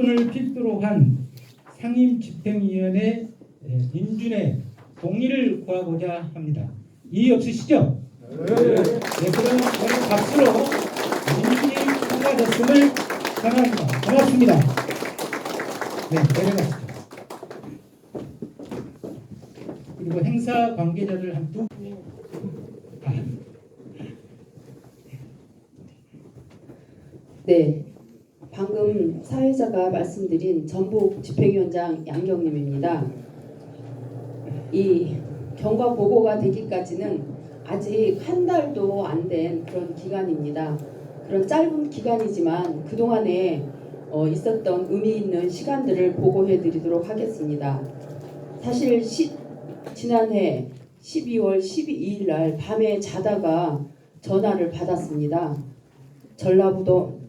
여러분을 필두로 한 상임집행위원회 인준의 동의를 구하고자 합니다. 이의 없으시죠? 네. 그럼 오늘 박수로 인준이 통과됐음을 전합니다. 고맙습니다. 네, 내려가시죠. 그리고 행사 관계자들 한 분. 네, 방금 사회자가 말씀드린 전북 집행위원장 양경림입니다. 이 경과 보고가 되기까지는 아직 한 달도 안 된 그런 기간입니다. 그런 짧은 기간이지만 그동안에 있었던 의미 있는 시간들을 보고해 드리도록 하겠습니다. 사실 지난해 12월 12일 날 밤에 자다가 전화를 받았습니다. 전라북도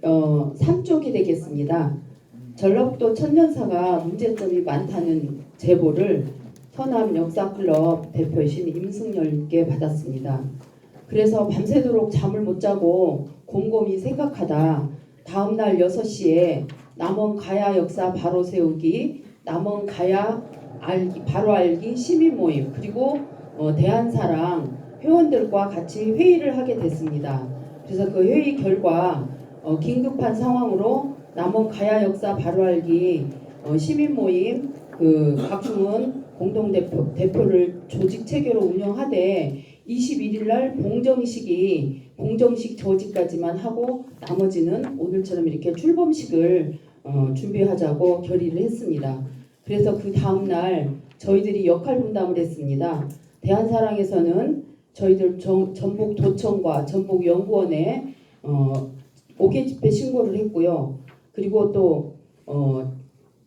삼쪽이 되겠습니다. 전라북도 천년사가 문제점이 많다는 제보를 서남 역사클럽 대표이신 임승열님께 받았습니다. 그래서 밤새도록 잠을 못 자고 곰곰이 생각하다 다음날 6시에 남원 가야 역사 바로 세우기, 남원 가야 바로 알기 시민 모임, 그리고 대한사랑 회원들과 같이 회의를 하게 됐습니다. 그래서 그 회의 결과 긴급한 상황으로 남원 가야 역사 바로 알기 시민 모임 그 박중훈 공동대표를 조직 체계로 운영하되 21일 날 봉정식 저지까지만 하고 나머지는 오늘처럼 이렇게 출범식을 준비하자고 결의를 했습니다. 그래서 그 다음날 저희들이 역할 분담을 했습니다. 대한사랑에서는 저희들 전북도청과 전북연구원에 5개 집회 신고를 했고요. 그리고 또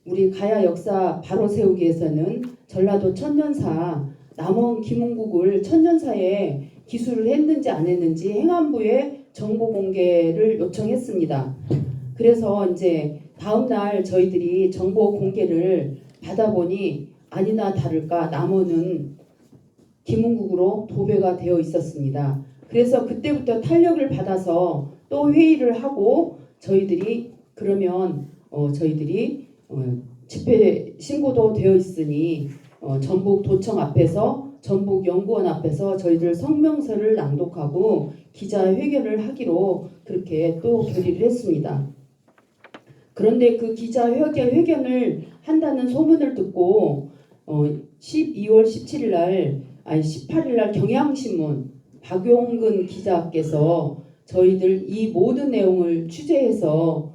우리 가야 역사 바로 세우기에서는 전라도 천년사 남원 김흥국을 천년사에 기수를 했는지 안 했는지 행안부에 정보 공개를 요청했습니다. 그래서 이제 다음날 저희들이 정보 공개를 받아보니 아니나 다를까 남원은 김흥국으로 도배가 되어 있었습니다. 그래서 그때부터 탄력을 받아서 또 회의를 하고 저희들이 그러면 저희들이 집회 신고도 되어 있으니 전북도청 앞에서 전북연구원 앞에서 저희들 성명서를 낭독하고 기자회견을 하기로 그렇게 또 결의를 했습니다. 그런데 그 기자회견을 한다는 소문을 듣고 12월 17일 날 18일 날 경향신문 박용근 기자께서 저희들 이 모든 내용을 취재해서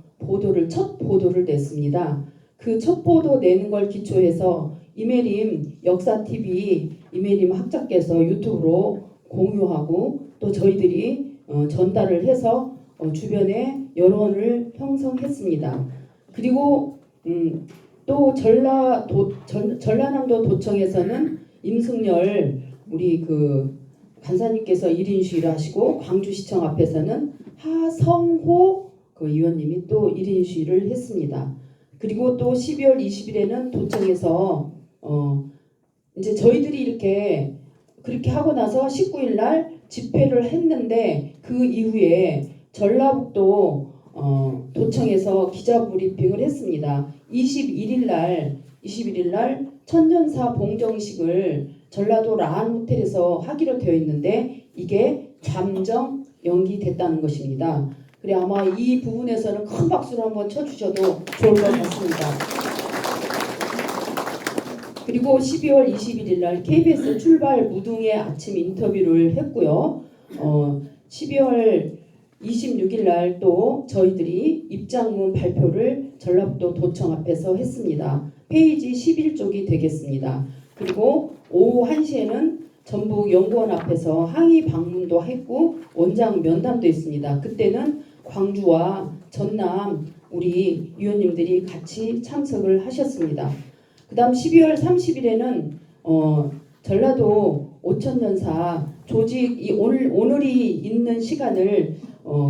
첫 보도를 냈습니다. 그 첫 보도 내는 걸 기초해서 이메림 역사TV 이메림 학자께서 유튜브로 공유하고 또 저희들이 전달을 해서 주변에 여론을 형성했습니다. 그리고 또 전라남도 도청에서는 임승열 우리 그 간사님께서 1인 시위를 하시고 광주시청 앞에서는 하성호 그 의원님이 또 1인 시위를 했습니다. 그리고 또 12월 20일에는 도청에서 이제 저희들이 이렇게 그렇게 하고 나서 19일 날 집회를 했는데 그 이후에 전라북도 도청에서 기자 브리핑을 했습니다. 21일 날 천년사 봉정식을 전라도 라한 호텔에서 하기로 되어 있는데 이게 잠정 연기됐다는 것입니다. 그래 아마 이 부분에서는 큰 박수를 한번 쳐주셔도 좋을 것 같습니다. 그리고 12월 21일 날 KBS 출발 무등의 아침 인터뷰를 했고요. 12월 26일 날 또 저희들이 입장문 발표를 전라북도 도청 앞에서 했습니다. 페이지 11쪽이 되겠습니다. 그리고 오후 1시에는 전북연구원 앞에서 항의 방문도 했고 원장 면담도 있습니다. 그때는 광주와 전남 우리 위원님들이 같이 참석을 하셨습니다. 그 다음 12월 30일에는 전라도 오천년사 조직 오늘이 있는 시간을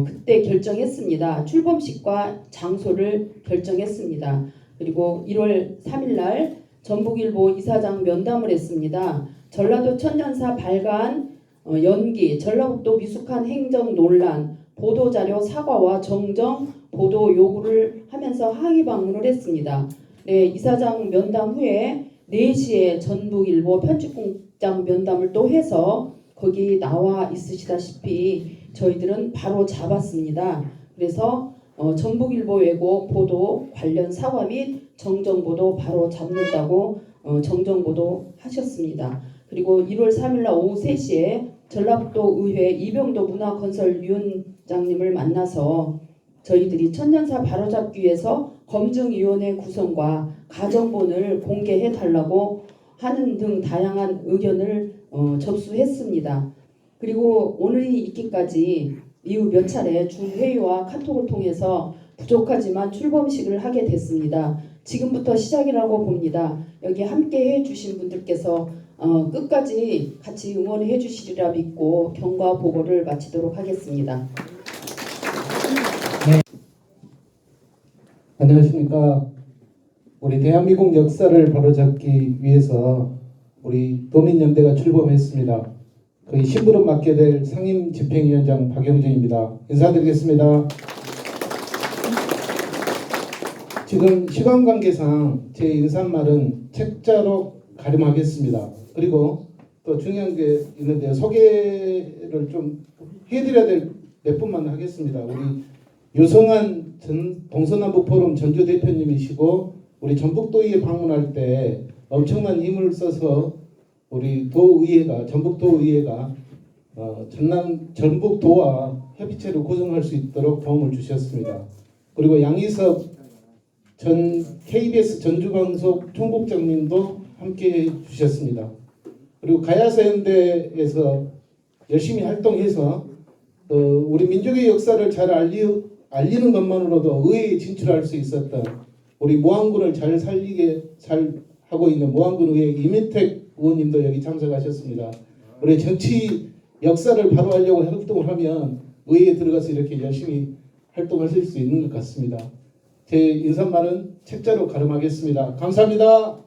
그때 결정했습니다. 출범식과 장소를 결정했습니다. 그리고 1월 3일 날 전북일보 이사장 면담을 했습니다. 전라도 천년사 발간 연기, 전라북도 미숙한 행정 논란, 보도자료 사과와 정정 보도 요구를 하면서 항의 방문을 했습니다. 네, 이사장 면담 후에 4시에 전북일보 편집국장 면담을 또 해서 거기 나와 있으시다시피 저희들은 바로 잡았습니다. 그래서 전북일보 왜곡 보도 관련 사과 및 정정보도 바로 잡는다고 정정보도 하셨습니다. 그리고 1월 3일 날 오후 3시에 전라북도 의회 이병도 문화건설위원장님을 만나서 저희들이 천년사 바로잡기 위해서 검증위원회 구성과 가정본을 공개해달라고 하는 등 다양한 의견을 접수했습니다. 그리고 오늘이 있기까지 이후 몇 차례 주회의와 카톡을 통해서 부족하지만 출범식을 하게 됐습니다. 지금부터 시작이라고 봅니다. 여기 함께 해주신 분들께서 끝까지 같이 응원해 주시리라 믿고 경과 보고를 마치도록 하겠습니다. 안녕하십니까. 우리 대한민국 역사를 바로잡기 위해서 우리 도민연대가 출범했습니다. 그 심부름 맡게 될 상임집행위원장 박영준입니다. 인사드리겠습니다. 지금 시간 관계상 제 인사말은 책자로 가름하겠습니다. 그리고 또 중요한 게 있는데요. 소개를 좀 해드려야 될 몇 분만 하겠습니다. 우리 유성한 동서남북 포럼 전주 대표님이시고 우리 전북도의회 방문할 때 엄청난 힘을 써서 우리 도의회가 전북도의회가 전북도와 협의체를 구성할 수 있도록 도움을 주셨습니다. 그리고 양희섭 전 KBS 전주방송 총국장님도 함께 주셨습니다. 그리고 가야서연대에서 열심히 활동해서 우리 민족의 역사를 잘 알리는 것만으로도 의회에 진출할 수 있었던 우리 모항군을 잘 하고 있는 모항군 의회 이민택 의원님도 여기 참석하셨습니다. 우리 정치 역사를 바로 하려고 활동을 하면 의회에 들어가서 이렇게 열심히 활동하실 수 있는 것 같습니다. 제 인사말은 책자로 가름하겠습니다. 감사합니다.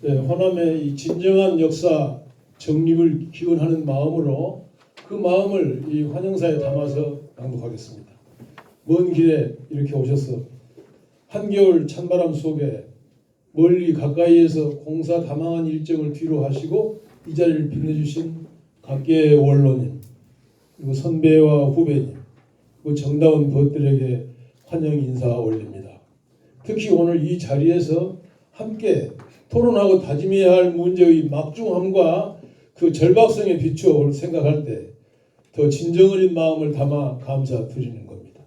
네, 호남의 이 진정한 역사 정립을 기원하는 마음으로 그 마음을 이 환영사에 담아서 낭독하겠습니다. 먼 길에 이렇게 오셔서 한겨울 찬바람 속에 멀리 가까이에서 공사 다망한 일정을 뒤로 하시고 이 자리를 빛내주신 각계의 원로님 그리고 선배와 후배님 그리고 정다운 벗들에게 환영 인사 올립니다. 특히 오늘 이 자리에서 함께 토론하고 다짐해야 할 문제의 막중함과 그 절박성에 비추어 생각할 때 더 진정 어린 마음을 담아 감사드리는 겁니다.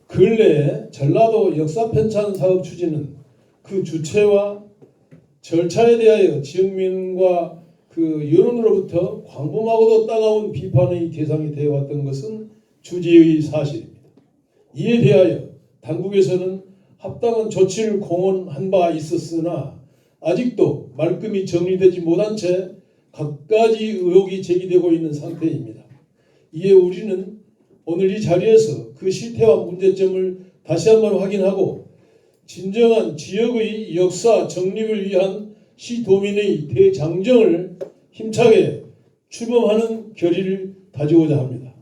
근래에 전라도 역사편찬 사업 추진은 그 주체와 절차에 대하여 지역민과 그 여론으로부터 광범하고도 따가운 비판의 대상이 되어왔던 것은 주지의 사실입니다. 이에 대하여 당국에서는 합당한 조치를 공언한 바 있었으나 아직도 말끔히 정리되지 못한 채 갖가지 의혹이 제기되고 있는 상태입니다. 이에 우리는 오늘 이 자리에서 그 실태와 문제점을 다시 한번 확인하고 진정한 지역의 역사 정립을 위한 시도민의 대장정을 힘차게 출범하는 결의를 다지고자 합니다.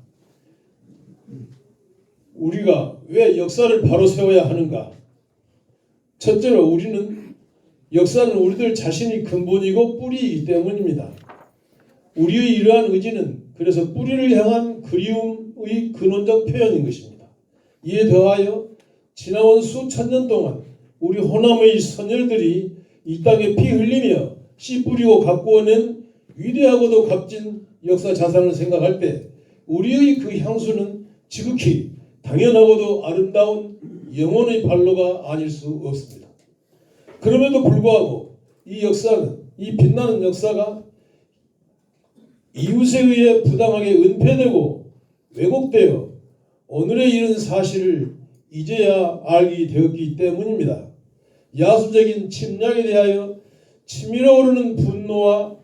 우리가 왜 역사를 바로 세워야 하는가? 첫째로 우리는 역사는 우리들 자신이 근본이고 뿌리이기 때문입니다. 우리의 이러한 의지는 그래서 뿌리를 향한 그리움의 근원적 표현인 것입니다. 이에 더하여 지나온 수천 년 동안 우리 호남의 선열들이 이 땅에 피 흘리며 씨 뿌리고 가꾸어낸 위대하고도 값진 역사 자산을 생각할 때 우리의 그 향수는 지극히 당연하고도 아름다운 영혼의 발로가 아닐 수 없습니다. 그럼에도 불구하고 이 역사는 이 빛나는 역사가 이웃에 의해 부당하게 은폐되고 왜곡되어 오늘에 이른 사실을 이제야 알게 되었기 때문입니다. 야수적인 침략에 대하여 치밀어 오르는 분노와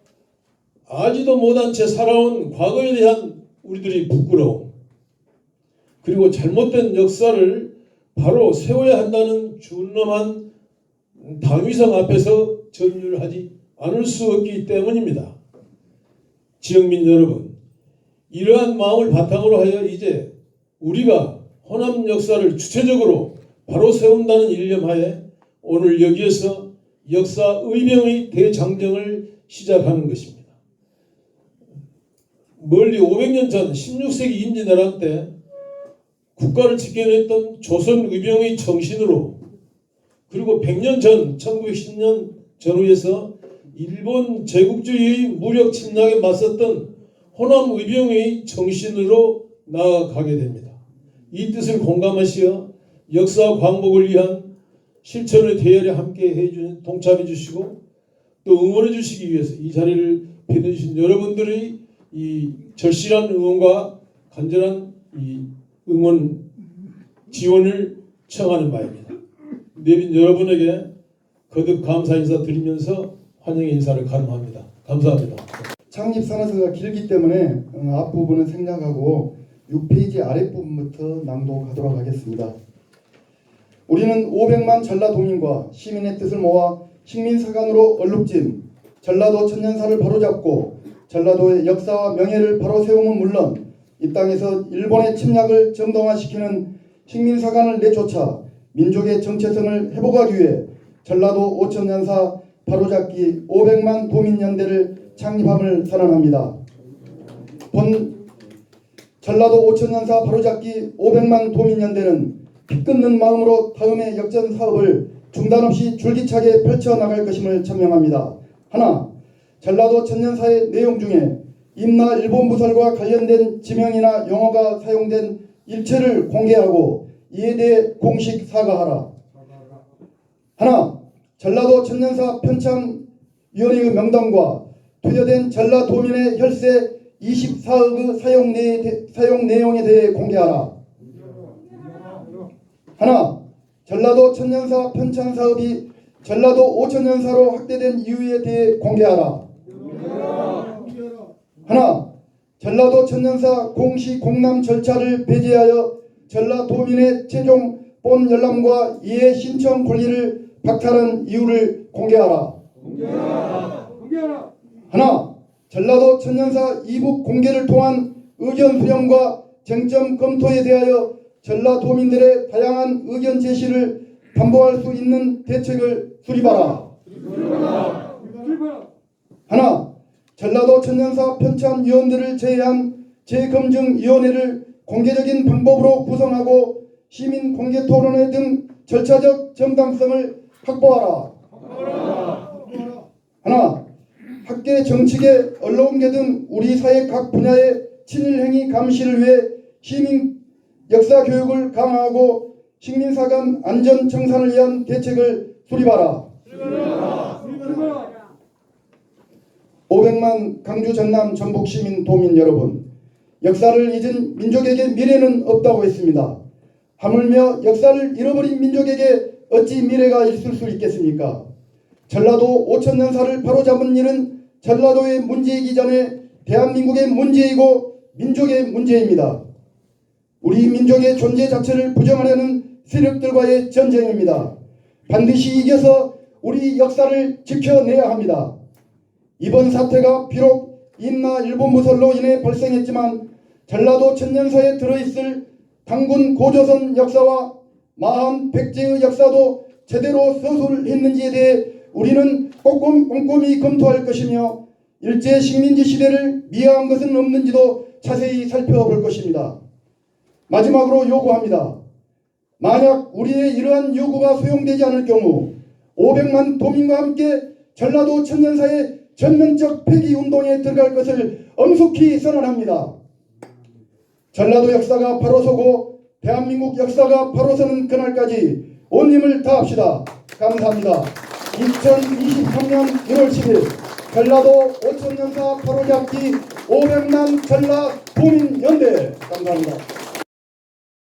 아지도 못한 채 살아온 과거에 대한 우리들의 부끄러움 그리고 잘못된 역사를 바로 세워야 한다는 준엄한 당위성 앞에서 전율하지 않을 수 없기 때문입니다. 지역민 여러분, 이러한 마음을 바탕으로 하여 이제 우리가 호남 역사를 주체적으로 바로 세운다는 일념하에 오늘 여기에서 역사 의병의 대장정을 시작하는 것입니다. 멀리 500년 전 16세기 임진왜란 때 국가를 지켜냈던 조선 의병의 정신으로, 그리고 100년 전 1910년 전후에서 일본 제국주의의 무력 침략에 맞섰던 호남 의병의 정신으로 나아가게 됩니다. 이 뜻을 공감하시어 역사 광복을 위한 실천의 대열에 함께 동참해 주시고 또 응원해 주시기 위해서 이 자리를 빛내주신 여러분들의 이 절실한 응원과 간절한 이 응원 지원을 청하는 바입니다. 내빈 여러분에게 거듭 감사 인사 드리면서 환영의 인사를 가름합니다. 감사합니다. 창립 선언서가 길기 때문에 앞부분은 생략하고 6페이지 아랫부분부터 낭독하도록 하겠습니다. 우리는 500만 전라도민과 시민의 뜻을 모아 식민사관으로 얼룩진 전라도 천년사를 바로잡고 전라도의 역사와 명예를 바로 세움은 물론 이 땅에서 일본의 침략을 정당화시키는 식민사관을 내쫓아 민족의 정체성을 회복하기 위해 전라도 5천년사 바로잡기 500만 도민연대를 창립함을 선언합니다. 본 전라도 5천년사 바로잡기 500만 도민연대는 피 끊는 마음으로 다음의 역전 사업을 중단 없이 줄기차게 펼쳐나갈 것임을 천명합니다. 하나, 전라도 천년사의 내용 중에 임나 일본 부설과 관련된 지명이나 용어가 사용된 일체를 공개하고 이에 대해 공식 사과하라. 하나, 전라도 천년사 편찬위원회의 명단과 투여된 전라도민의 혈세 24억의 사용 내용에 대해 공개하라. 하나, 전라도 천년사 편찬 사업이 전라도 5천년사로 확대된 이유에 대해 공개하라. 하나, 전라도 천년사 공시 공람 절차를 배제하여 전라도민의 최종 본 열람과 이해 신청 권리를 박탈한 이유를 공개하라. 하나, 전라도 천년사 이북 공개를 통한 의견 수렴과 쟁점 검토에 대하여 전라도민들의 다양한 의견 제시를 담보할 수 있는 대책을 수립하라. 하나, 전라도 천년사 편찬위원들을 제외한 재검증위원회를 공개적인 방법으로 구성하고 시민 공개 토론회 등 절차적 정당성을 확보하라. 하나, 학계, 정치계, 언론계 등 우리 사회 각 분야의 친일행위 감시를 위해 시민 역사 교육을 강화하고 식민사관 안전 청산을 위한 대책을 수립하라. 500만 강주 전남 전북 시민 도민 여러분, 역사를 잊은 민족에게 미래는 없다고 했습니다. 하물며 역사를 잃어버린 민족에게 어찌 미래가 있을 수 있겠습니까? 전라도 5천년사를 바로잡은 일은 전라도의 문제이기 전에 대한민국의 문제이고 민족의 문제입니다. 우리 민족의 존재 자체를 부정하려는 세력들과의 전쟁입니다. 반드시 이겨서 우리 역사를 지켜내야 합니다. 이번 사태가 비록 임나 일본 무설로 인해 발생했지만 전라도 천년사에 들어있을 당군 고조선 역사와 마한 백제의 역사도 제대로 서술했는지에 대해 우리는 꼼꼼히 검토할 것이며 일제 식민지 시대를 미화한 것은 없는지도 자세히 살펴볼 것입니다. 마지막으로 요구합니다. 만약 우리의 이러한 요구가 수용되지 않을 경우 500만 도민과 함께 전라도 천년사의 전면적 폐기 운동에 들어갈 것을 엄숙히 선언합니다. 전라도 역사가 바로 서고 대한민국 역사가 바로 서는 그날까지 온 힘을 다합시다. 감사합니다. 2023년 1월 10일 전라도 5천년사 바로잡기 500만 전라 도민연대. 감사합니다.